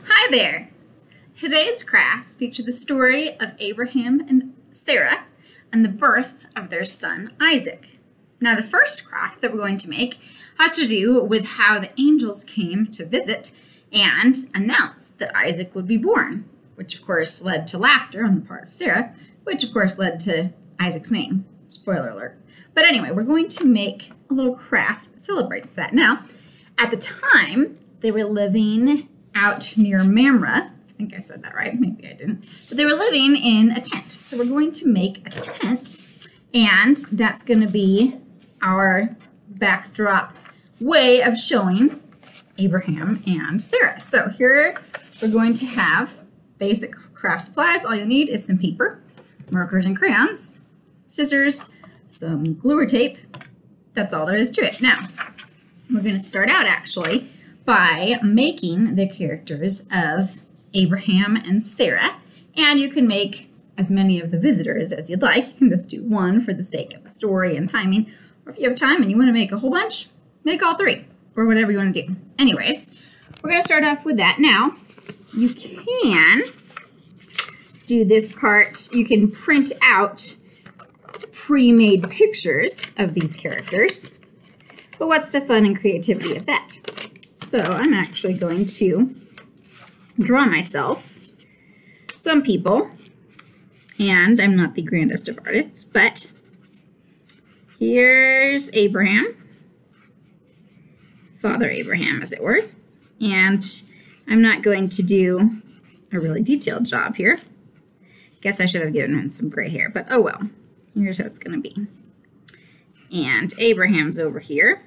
Hi there! Today's crafts feature the story of Abraham and Sarah and the birth of their son Isaac. Now the first craft that we're going to make has to do with how the angels came to visit and announce that Isaac would be born, which of course led to laughter on the part of Sarah, which of course led to Isaac's name. Spoiler alert. But anyway, we're going to make a little craft that celebrates that. Now, at the time, they were living out near Mamre. I think I said that right. Maybe I didn't. But they were living in a tent. So we're going to make a tent, and that's going to be our backdrop way of showing Abraham and Sarah. So here we're going to have basic craft supplies. All you'll need is some paper, markers and crayons, scissors, some glue or tape. That's all there is to it. Now, we're going to start out actually by making the characters of Abraham and Sarah. And you can make as many of the visitors as you'd like. You can just do one for the sake of the story and timing. Or if you have time and you want to make a whole bunch, make all three or whatever you want to do. Anyways, we're going to start off with that. Now, you can do this part. You can print out pre-made pictures of these characters. But what's the fun and creativity of that? So I'm actually going to draw myself some people, and I'm not the grandest of artists, but here's Abraham, Father Abraham as it were, and I'm not going to do a really detailed job here. Guess I should have given him some gray hair, but oh well, here's how it's going to be. And Abraham's over here.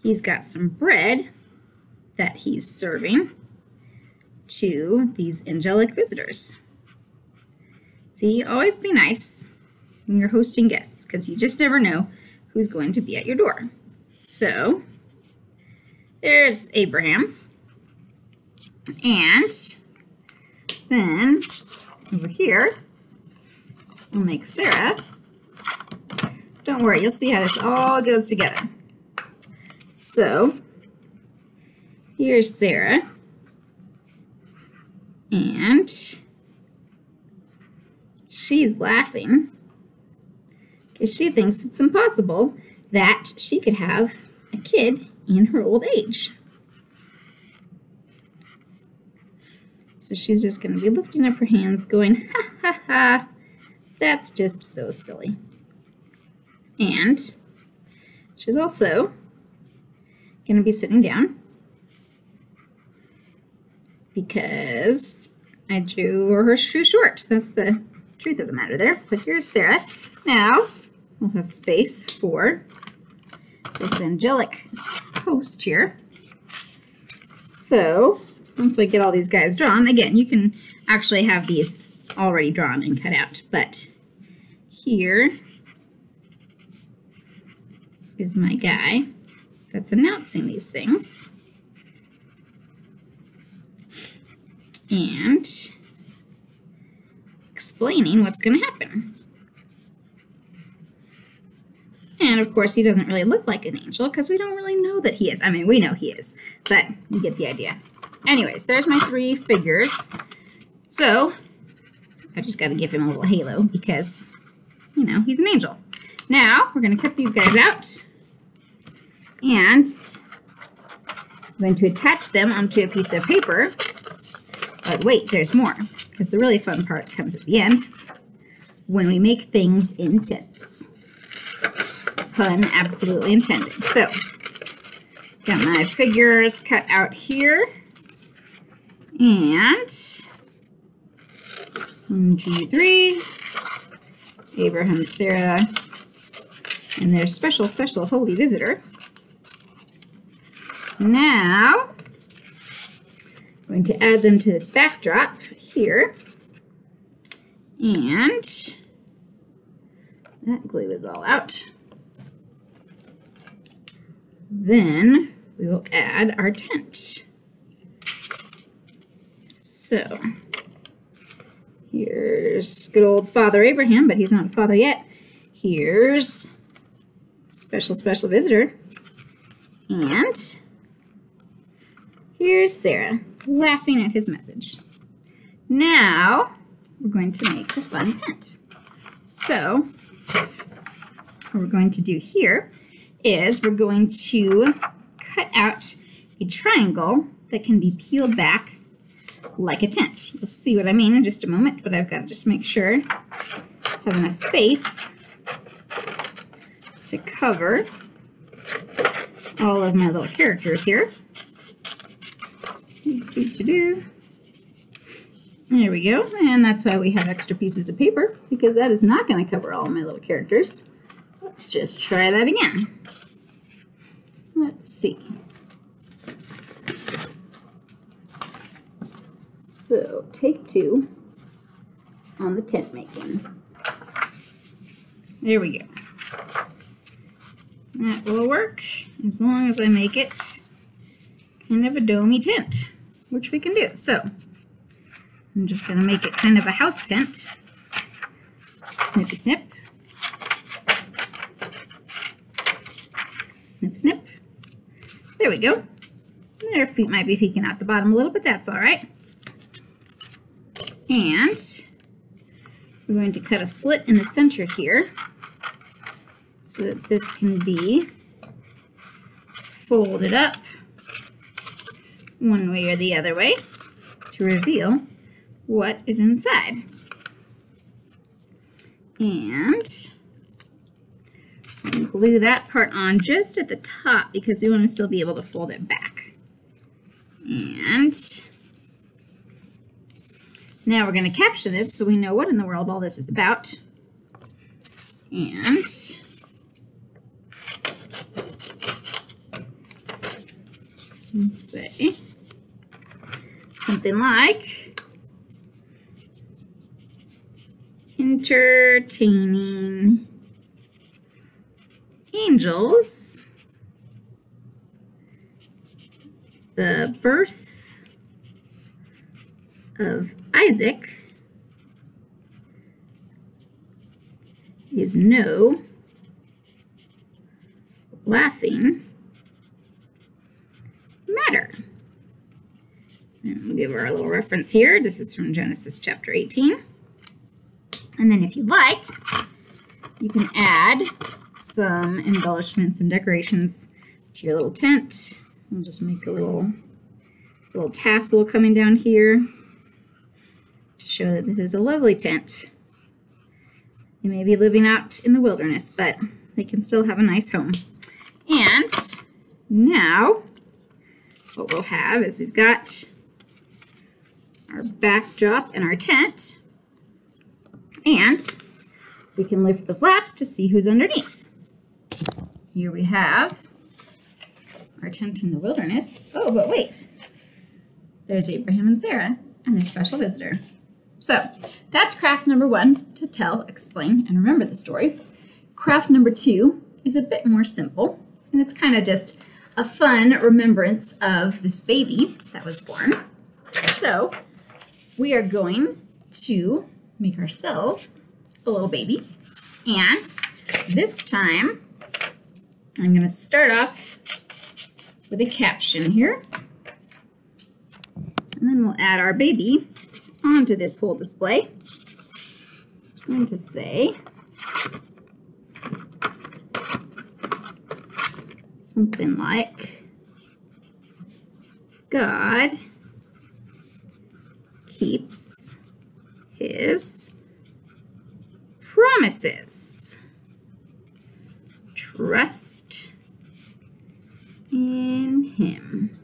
He's got some bread that he's serving to these angelic visitors. See, always be nice when you're hosting guests because you just never know who's going to be at your door. So, there's Abraham. And then over here, we'll make Sarah. Don't worry, you'll see how this all goes together. So, here's Sarah, and she's laughing because she thinks it's impossible that she could have a kid in her old age. So she's just going to be lifting up her hands going, ha ha ha, that's just so silly. And she's also going to be sitting down because I drew her too short. That's the truth of the matter there. But here's Sarah. Now we'll have space for this angelic host here. So once I get all these guys drawn, again, you can actually have these already drawn and cut out. But here is my guy that's announcing these things and explaining what's going to happen. And of course, he doesn't really look like an angel because we don't really know that he is. I mean, we know he is, but you get the idea. Anyways, there's my three figures. So I just got to give him a little halo because, you know, he's an angel. Now we're going to cut these guys out. And I'm going to attach them onto a piece of paper. But wait, there's more, because the really fun part comes at the end, when we make things in tents. Pun absolutely intended. So, got my figures cut out here. And 1, 2, 3, Abraham, Sarah, and their special, special holy visitor. Now, I'm going to add them to this backdrop here. And that glue is all out. Then we will add our tent. So, here's good old Father Abraham, but he's not a father yet. Here's special, special visitor. And here's Sarah. laughing at his message. Now we're going to make the fun tent. So what we're going to do here is we're going to cut out a triangle that can be peeled back like a tent. You'll see what I mean in just a moment, but I've got to just make sure I have enough space to cover all of my little characters here. There we go, and that's why we have extra pieces of paper, because that is not going to cover all of my little characters. Let's just try that again. Let's see. So, take 2 on the tent making. There we go. That will work as long as I make it kind of a domey tent, which we can do. So, I'm just going to make it kind of a house tent. Snippy snip. Snip, snip. There we go. Their feet might be peeking out the bottom a little, but that's all right. And we're going to cut a slit in the center here so that this can be folded up one way or the other way to reveal what is inside. And I'm going to glue that part on just at the top because we want to still be able to fold it back. And now we're going to caption this so we know what in the world all this is about. And let's say something like entertaining angels, the birth of Isaac is no laughing matter. And we'll give her a little reference here. This is from Genesis chapter 18. And then if you like, you can add some embellishments and decorations to your little tent. We'll just make a little tassel coming down here to show that this is a lovely tent. They may be living out in the wilderness, but they can still have a nice home. And now what we'll have is we've got our backdrop and our tent, and we can lift the flaps to see who's underneath. Here we have our tent in the wilderness. Oh, but wait, there's Abraham and Sarah and their special visitor. So that's craft number 1, to tell, explain, and remember the story. Craft number 2 is a bit more simple, and it's kind of just a fun remembrance of this baby that was born. So we are going to make ourselves a little baby, and this time I'm going to start off with a caption here, and then we'll add our baby onto this whole display. I'm going to say something like, God keeps his promises. Trust in him.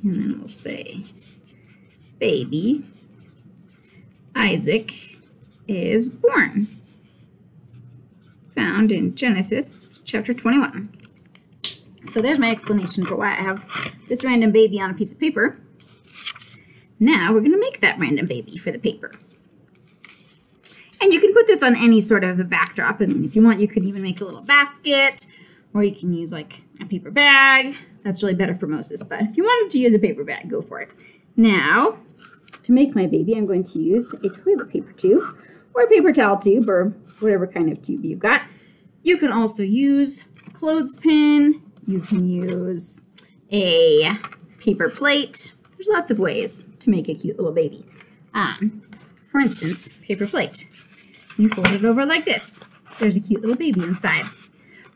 And then we'll say, baby Isaac is born. Found in Genesis chapter 21. So there's my explanation for why I have this random baby on a piece of paper. Now we're going to make that random baby for the paper. And you can put this on any sort of a backdrop. I mean, if you want, you could even make a little basket, or you can use like a paper bag. That's really better for Moses, but if you wanted to use a paper bag, go for it. Now, to make my baby, I'm going to use a toilet paper tube, or a paper towel tube, or whatever kind of tube you've got. You can also use a clothespin. You can use a paper plate. There's lots of ways to make a cute little baby. For instance, paper plate. You fold it over like this. There's a cute little baby inside.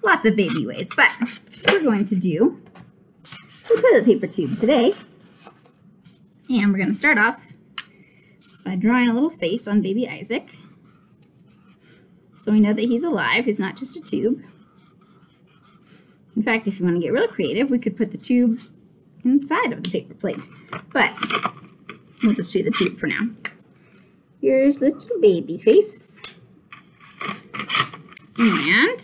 Lots of baby ways, but we're going to do the toilet paper tube today. And we're going to start off by drawing a little face on baby Isaac. So we know that he's alive, he's not just a tube. In fact, if you want to get real creative, we could put the tube inside of the paper plate. But we'll just do the tube for now. Here's little baby face. And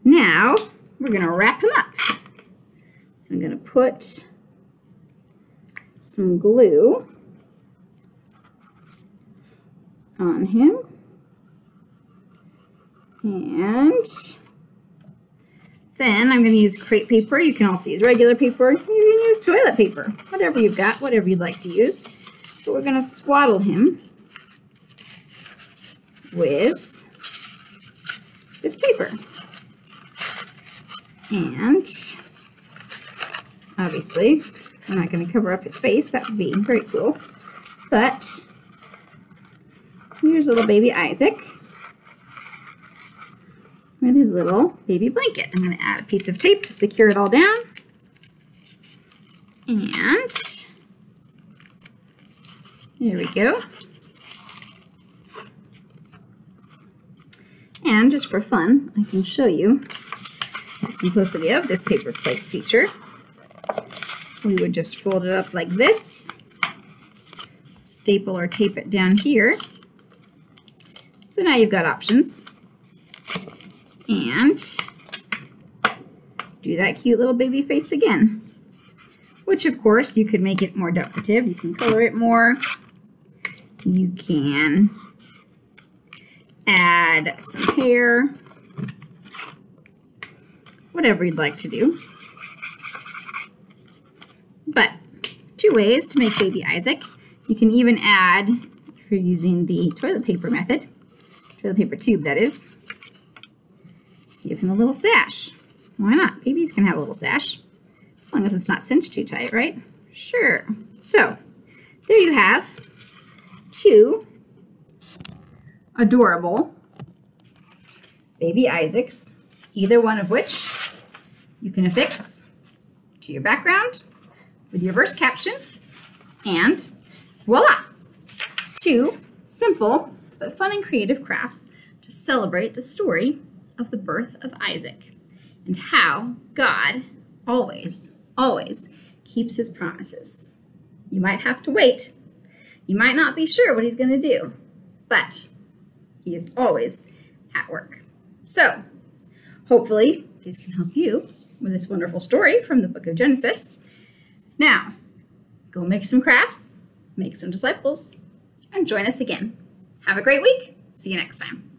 now we're going to wrap him up. So I'm going to put some glue on him. And then I'm going to use crepe paper. You can also use regular paper. You can use toilet paper. Whatever you've got, whatever you'd like to use. But we're going to swaddle him with this paper. And obviously, we're not going to cover up his face. That would be very cool. But here's little baby Isaac with his little baby blanket. I'm going to add a piece of tape to secure it all down. And there we go. And just for fun, I can show you the simplicity of this paper plate feature. We would just fold it up like this, staple or tape it down here. So now you've got options. And do that cute little baby face again. Which of course you could make it more decorative. You can color it more. You can add some hair. Whatever you'd like to do. But 2 ways to make baby Isaac. You can even add, if you're using the toilet paper method, toilet paper tube that is, give him a little sash. Why not? Babies can have a little sash. As long as it's not cinched too tight, right? Sure. So, there you have 2 adorable baby Isaacs, either one of which you can affix to your background with your verse caption, and voila! 2 simple but fun and creative crafts to celebrate the story of the birth of Isaac and how God always, always keeps his promises. You might have to wait. You might not be sure what he's going to do, but he is always at work. So, hopefully, these can help you with this wonderful story from the book of Genesis. Now, go make some crafts, make some disciples, and join us again. Have a great week. See you next time.